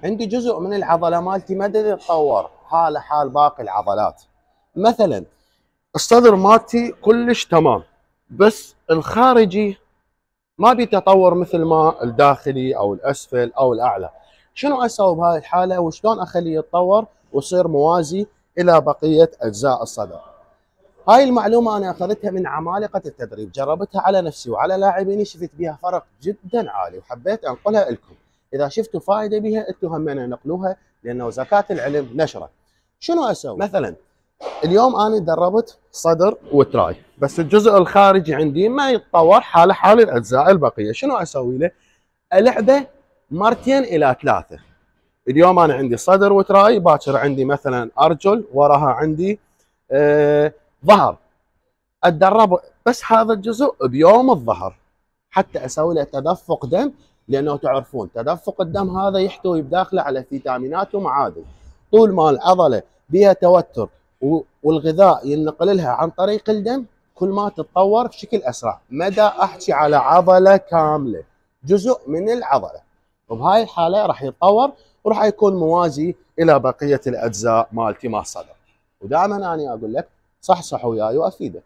عندي جزء من العضله مالتي ما تتطور حاله حال باقي العضلات. مثلا الصدر مالتي كلش تمام، بس الخارجي ما بيتطور مثل ما الداخلي او الاسفل او الاعلى. شنو اسوي بهاي الحاله وشلون اخليه يتطور ويصير موازي الى بقيه اجزاء الصدر؟ هاي المعلومه انا اخذتها من عمالقه التدريب، جربتها على نفسي وعلى لاعبيني، شفت بيها فرق جدا عالي وحبيت انقلها لكم. اذا شفتوا فائده بها انتم همنا نقلوها، لانه زكاه العلم نشره. شنو اسوي؟ مثلا اليوم انا دربت صدر وتراي، بس الجزء الخارجي عندي ما يتطور حاله حال الاجزاء البقيه. شنو اسوي له؟ العبه مرتين الى ثلاثه. اليوم انا عندي صدر وتراي، باكر عندي مثلا ارجل، وراها عندي ظهر. اتدرب بس هذا الجزء بيوم الظهر حتى اسوي له تدفق دم، لانه تعرفون تدفق الدم هذا يحتوي بداخله على فيتامينات ومعادن. طول ما العضله بها توتر والغذاء ينقل لها عن طريق الدم، كل ما تتطور بشكل اسرع. مدى احكي على عضله كامله، جزء من العضله، وبهاي الحاله راح يتطور وراح يكون موازي الى بقيه الاجزاء مالتي مال الصدر. ودائما انا اقول لك صح وياي وافيدك.